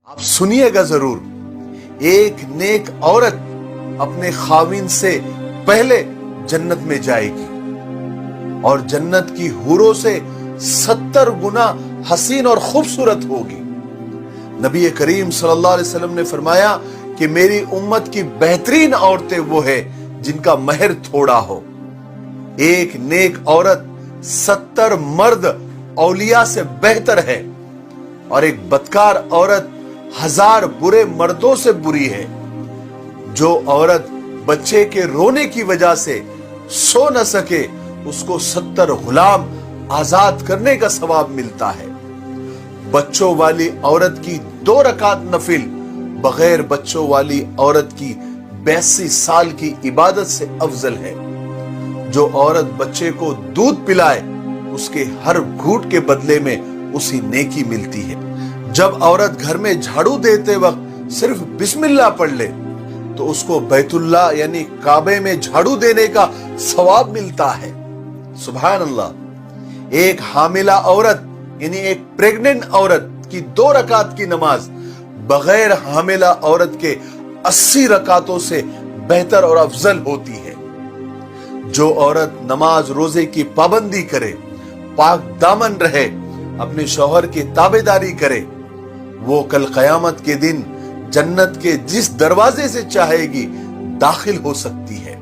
आप सुनिएगा जरूर, एक नेक औरत अपने खाविन से पहले जन्नत में जाएगी और जन्नत की हूरों से 70 गुना हसीन और खूबसूरत होगी। नबी करीम सल्लल्लाहु अलैहि वसल्लम ने फरमाया कि मेरी उम्मत की बेहतरीन औरतें वो है जिनका महर थोड़ा हो। एक नेक औरत 70 मर्द औलिया से बेहतर है और एक बदकार औरत 1000 बुरे मर्दों से बुरी है। जो औरत बच्चे के रोने की वजह से सो न सके उसको 70 गुलाम आजाद करने का सवाब मिलता है। बच्चों वाली औरत की 2 रकात नफिल बगैर बच्चों वाली औरत की 82 साल की इबादत से अफजल है। जो औरत बच्चे को दूध पिलाए उसके हर घूंट के बदले में उसी नेकी मिलती है। जब औरत घर में झाड़ू देते वक्त सिर्फ बिस्मिल्लाह पढ़ ले तो उसको बैतुल्लाह यानी काबे में झाड़ू देने का सवाब मिलता है। सुभान अल्लाह। एक हामिला औरत यानी एक प्रेग्नेंट औरत की 2 रकात की नमाज बगैर हामिला औरत के 80 रकातों से बेहतर और अफजल होती है। जो औरत नमाज रोजे की पाबंदी करे, पाक दामन रहे, अपने शौहर की ताबेदारी करे, वो कल कयामत के दिन जन्नत के जिस दरवाजे से चाहेगी दाखिल हो सकती है।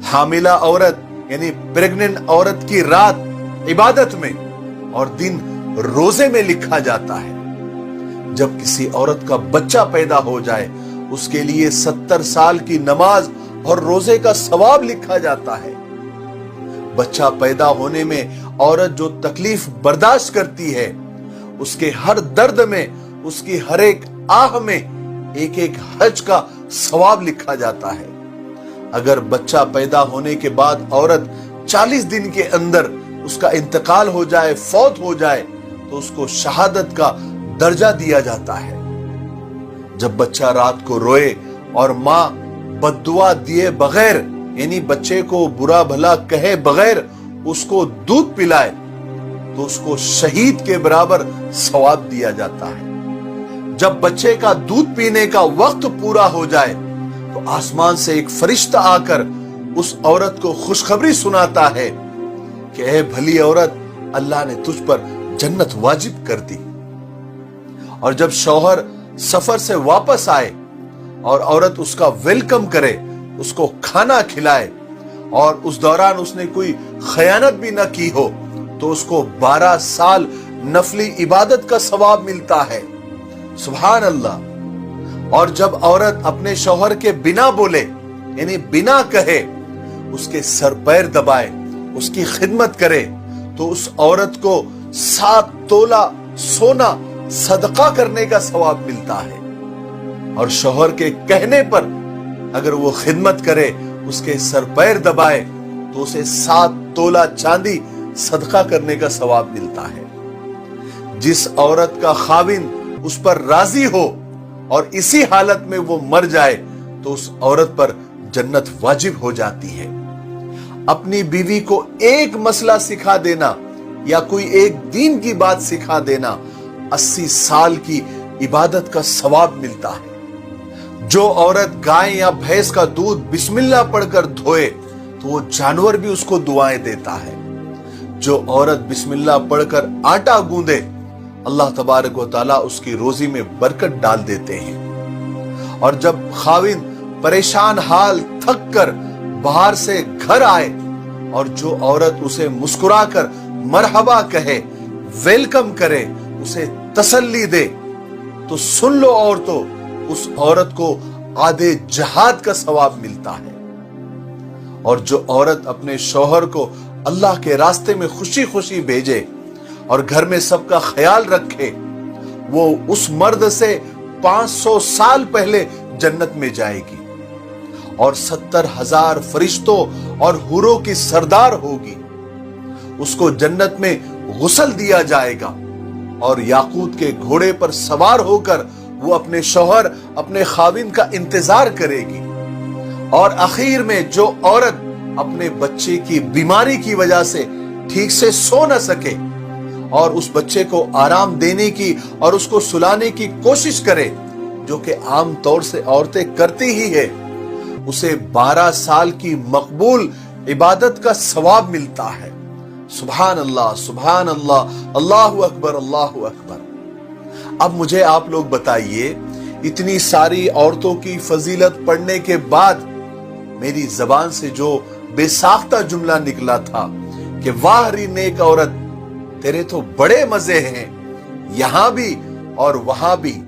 हामिला औरत यानी प्रेग्नेंट औरत की रात इबादत में और दिन रोजे में लिखा जाता है। जब किसी औरत का बच्चा पैदा हो जाए उसके लिए 70 साल की नमाज और रोजे का सवाब लिखा जाता है। बच्चा पैदा होने में औरत जो तकलीफ बर्दाश्त करती है उसके हर दर्द में, उसकी हर एक आह में एक एक हज का सवाब लिखा जाता है। अगर बच्चा पैदा होने के बाद औरत 40 दिन के अंदर उसका इंतकाल हो जाए, फौत हो जाए तो उसको शहादत का दर्जा दिया जाता है। जब बच्चा रात को रोए और माँ बद्दुआ दिए बगैर यानी बच्चे को बुरा भला कहे बगैर उसको दूध पिलाए तो उसको शहीद के बराबर सवाब दिया जाता है। जब बच्चे का दूध पीने का वक्त पूरा हो जाए तो आसमान से एक फरिश्ता आकर उस औरत को खुशखबरी सुनाता है कि ऐ भली औरत, अल्लाह ने तुझ पर जन्नत वाजिब कर दी। और जब शौहर सफर से वापस आए और औरत उसका वेलकम करे, उसको खाना खिलाए और उस दौरान उसने कोई खयानत भी न की हो तो उसको 12 साल नफली इबादत का सवाब मिलता है। सुभान अल्लाह। और जब औरत अपने शौहर के बिना बोले यानी बिना कहे उसके सर पैर दबाए, उसकी खिदमत करे तो उस औरत को 7 तोला सोना सदका करने का सवाब मिलता है। और शौहर के कहने पर अगर वो खिदमत करे, उसके सर पैर दबाए तो उसे 7 तोला चांदी सदका करने का सवाब मिलता है। जिस औरत का खाविन उस पर राजी हो और इसी हालत में वो मर जाए तो उस औरत पर जन्नत वाजिब हो जाती है। अपनी बीवी को एक मसला सिखा देना या कोई एक दीन की बात सिखा देना 80 साल की इबादत का सवाब मिलता है। जो औरत गाय या भैंस का दूध बिस्मिल्लाह पढ़कर धोए तो वो जानवर भी उसको दुआएं देता है। जो औरत बिस्मिल्लाह पढ़कर आटा गूंदे अल्लाह तबारक व तआला उसकी रोजी में बरकत डाल देते हैं। और जब खाविन परेशान हाल थक कर बाहर से घर आए और जो औरत उसे मुस्कुराकर मरहबा कहे, वेलकम करे, उसे तसल्ली दे तो सुन लो औरतों, उस औरत को आधे जहाद का सवाब मिलता है। और जो औरत अपने शौहर को अल्लाह के रास्ते में खुशी खुशी भेजे और घर में सबका ख्याल रखे, वो उस मर्द से 500 साल पहले जन्नत में जाएगी और 70,000 फरिश्तों और हुरों की सरदार होगी। उसको जन्नत में गुस्ल दिया जाएगा और याकूत के घोड़े पर सवार होकर वो अपने शौहर, अपने खाविन का इंतजार करेगी। और आखिर में जो औरत अपने बच्चे की बीमारी की वजह से ठीक से सो न सके اور اس بچے کو آرام دینے کی اور اس کو سلانے کی کوشش کرے، جو کہ عام طور سے عورتیں کرتی ہی ہے، اسے 12 سال کی مقبول عبادت کا ثواب ملتا ہے۔ سبحان اللہ، سبحان اللہ، اللہ اکبر، اللہ اکبر۔ اب مجھے آپ لوگ بتائیے، اتنی ساری عورتوں کی فضیلت پڑھنے کے بعد میری زبان سے جو بے ساختہ جملہ نکلا تھا کہ واہ ری نیک عورت، تیرے تو بڑے مزے ہیں، یہاں بھی اور وہاں بھی۔